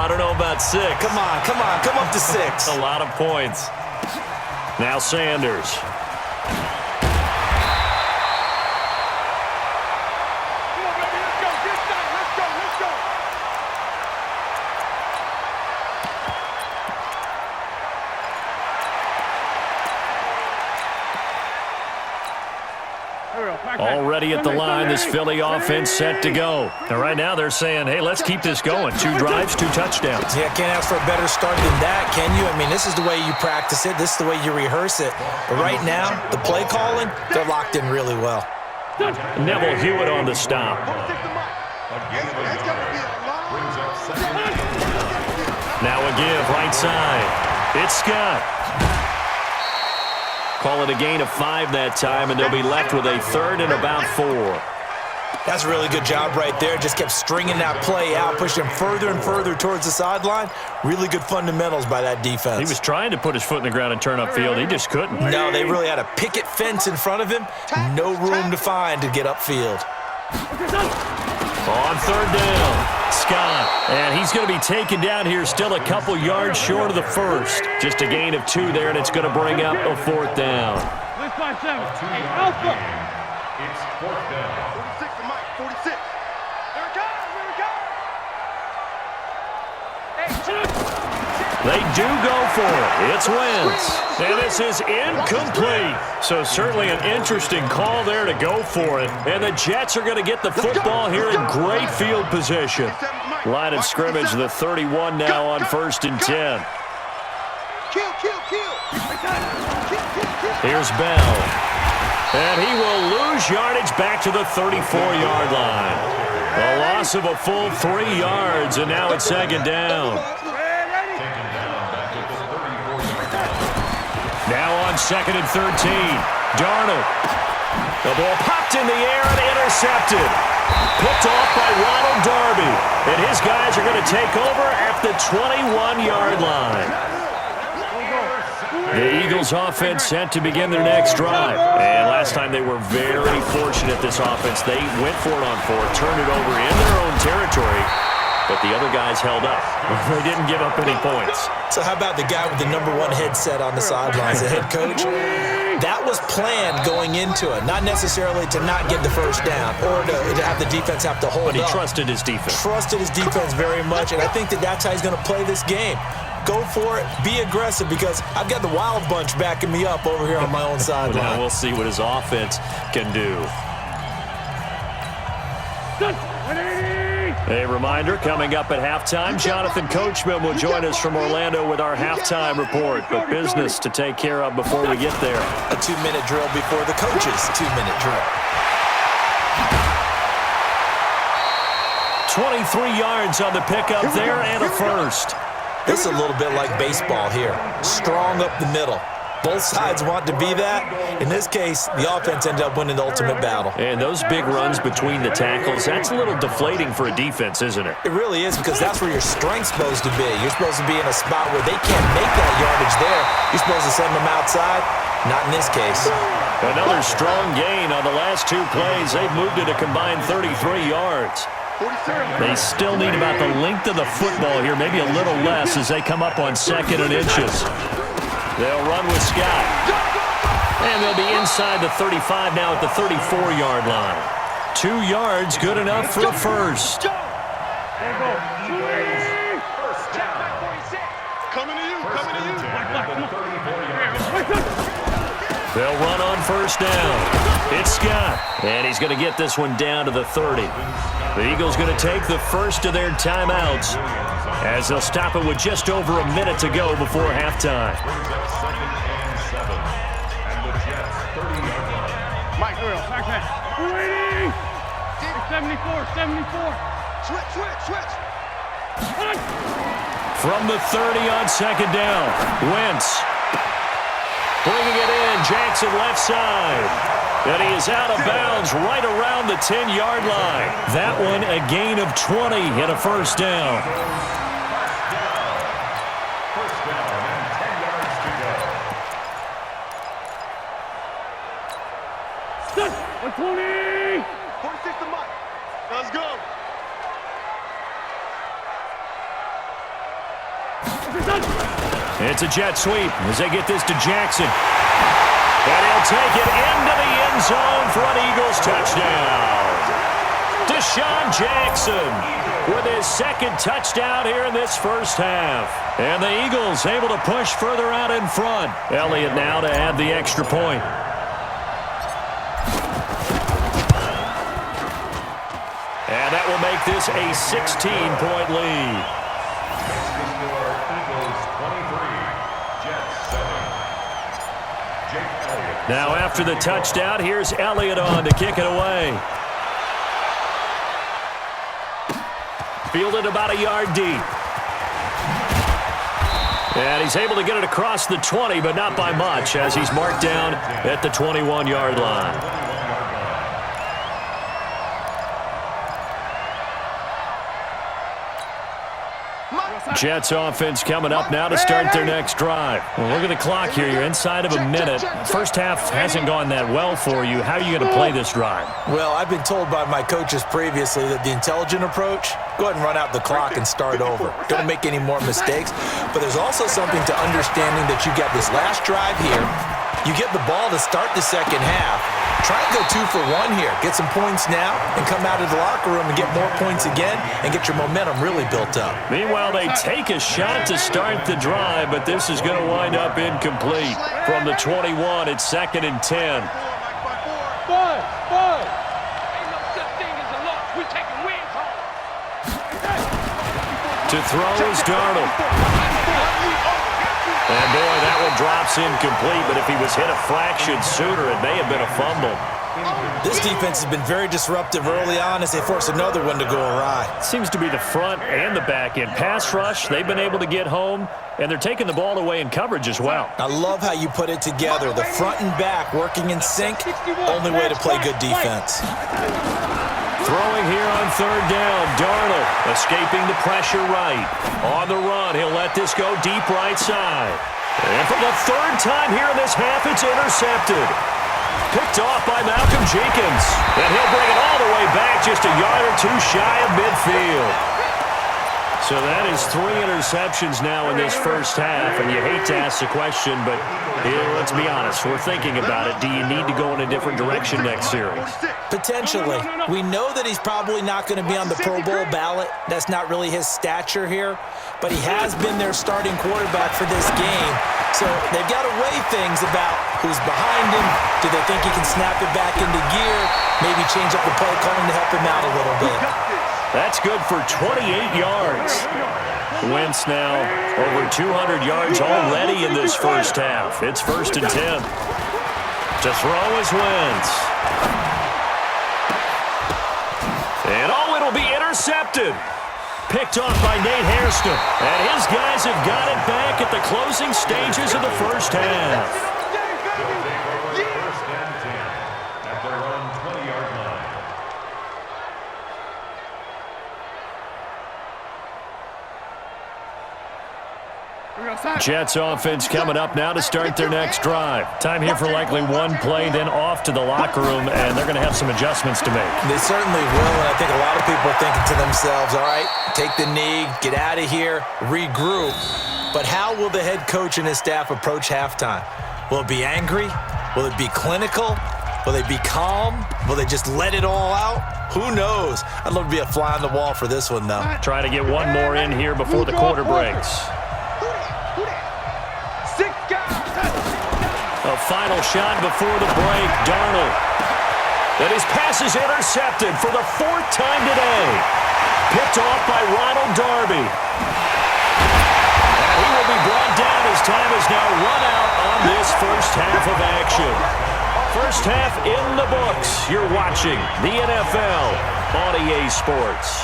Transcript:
I don't know about 6. Come on, come up to 6. A lot of points. Now Sanders. Already at the line, this Philly offense set to go. And right now they're saying, hey, let's keep this going. 2 drives, 2 touchdowns. Yeah, can't ask for a better start than that, can you? I mean, this is the way you practice it. This is the way you rehearse it. But right now, the play calling, they're locked in really well. Neville Hewitt on the stop. Now a give, right side. It's Scott. Call it a gain of 5 that time, and they'll be left with a 3rd and about 4. That's a really good job right there. Just kept stringing that play out, pushing him further and further towards the sideline. Really good fundamentals by that defense. He was trying to put his foot in the ground and turn upfield. He just couldn't. No, they really had a picket fence in front of him. No room to find to get upfield. On 3rd down, Scott. And he's going to be taken down here, still a couple yards short of the 1st. Just a gain of 2 there, and it's going to bring up a 4th down. It's 4th down. 46 to Mike, 46. Here it comes, They do go for it. It's Wentz. And this is incomplete. So certainly an interesting call there to go for it. And the Jets are going to get the football here in great field position. Line of scrimmage, the 31 now on 1st and 10. Here's Bell. And he will lose yardage back to the 34-yard line. A loss of a full 3 yards, and now it's 2nd down. Now on 2nd and 13, Darnold. The ball popped in the air and intercepted. Picked off by Ronald Darby. And his guys are going to take over at the 21-yard line. The Eagles offense set to begin their next drive. And last time they were very fortunate, this offense. They went for it on 4, turned it over in their own territory. But the other guys held up. They didn't give up any points. So how about the guy with the #1 headset on the sidelines, the head coach? That was planned going into it, not necessarily to not get the 1st down or to have the defense have to hold up. But he trusted his defense. Trusted his defense very much, and I think that's how he's going to play this game. Go for it, be aggressive, because I've got the Wild Bunch backing me up over here on my own sideline. Now we'll see what his offense can do. A reminder, coming up at halftime, Jonathan Coachman will join us from Orlando with our halftime report. But business to take care of before we get there. A 2-minute drill before the coach's 2-minute drill. 23 yards on the pickup there and a 1st. This is a little bit like baseball here. Strong up the middle. Both sides want to be that. In this case, the offense ended up winning the ultimate battle. And those big runs between the tackles, that's a little deflating for a defense, isn't it? It really is, because that's where your strength's supposed to be. You're supposed to be in a spot where they can't make that yardage there. You're supposed to send them outside. Not in this case. Another strong gain on the last 2 plays. They've moved it a combined 33 yards. They still need about the length of the football here, maybe a little less as they come up on 2nd and inches. They'll run with Scott. And they'll be inside the 35 now at the 34-yard line. 2 yards, good enough for a 1st. They'll run on 1st down. It's Scott. And he's going to get this one down to the 30. The Eagles going to take the first of their timeouts as they'll stop it with just over a minute to go before halftime. Mike, back there. 74. Switch. From the 30 on 2nd down, Wentz. Bringing it in, Jackson left side. And he is out of bounds right around the 10-yard line. That one a gain of 20 and a 1st down. First down and 10 yards to go. 120! 46 to Mike. Let's go. It's a jet sweep as they get this to Jackson. And he'll take it into the end zone for an Eagles touchdown. Deshaun Jackson with his second touchdown here in this first half. And the Eagles able to push further out in front. Elliott now to add the extra point. And that will make this a 16-point lead. Now after the touchdown, here's Elliott on to kick it away. Fielded about a yard deep. And he's able to get it across the 20, but not by much, as he's marked down at the 21-yard line. Jets offense coming up now to start their next drive. Well, look at the clock here. You're inside of a minute. First half hasn't gone that well for you. How are you going to play this drive? Well, I've been told by my coaches previously that the intelligent approach, go ahead and run out the clock and start over. Don't make any more mistakes. But there's also something to understanding that you got this last drive here. You get the ball to start the second half. Try and go 2 for 1 here. Get some points now and come out of the locker room and get more points again and get your momentum really built up. Meanwhile, they take a shot to start the drive, but this is going to wind up incomplete. From the 21, it's 2nd and 10. Five. Ain't no such thing as a loss. We're taking wins home. To throw is Darnold. And, boy, that one drops incomplete, but if he was hit a fraction sooner, it may have been a fumble. This defense has been very disruptive early on as they force another one to go awry. Seems to be the front and the back end. Pass rush, they've been able to get home, and they're taking the ball away in coverage as well. I love how you put it together. The front and back working in sync, only way to play good defense. Throwing here on 3rd down, Darnold escaping the pressure right. On the run, he'll let this go deep right side. And for the 3rd time here in this half, it's intercepted. Picked off by Malcolm Jenkins. And he'll bring it all the way back just a yard or 2 shy of midfield. So that is 3 interceptions now in this first half, and you hate to ask the question, but here, let's be honest, we're thinking about it. Do you need to go in a different direction next series? Potentially. We know that he's probably not going to be on the Pro Bowl ballot. That's not really his stature here, but he has been their starting quarterback for this game. So they've got to weigh things about who's behind him. Do they think he can snap it back into gear? Maybe change up the play calling to help him out a little bit. That's good for 28 yards. Wentz now over 200 yards already in this first half. It's 1st and 10. To throw is Wentz. And it'll be intercepted. Picked off by Nate Hairston. And his guys have got it back at the closing stages of the first half. Jets offense coming up now to start their next drive. Time here for likely one play, then off to the locker room, and they're going to have some adjustments to make. They certainly will, and I think a lot of people are thinking to themselves, all right, take the knee, get out of here, regroup. But how will the head coach and his staff approach halftime? Will it be angry? Will it be clinical? Will they be calm? Will they just let it all out? Who knows? I'd love to be a fly on the wall for this one, though. Try to get one more in here before the quarter breaks. A final shot before the break, Darnold. And his pass is intercepted for the 4th time today. Picked off by Ronald Darby. And he will be brought down as time is now run out on this first half of action. First half in the books. You're watching the NFL on EA Sports.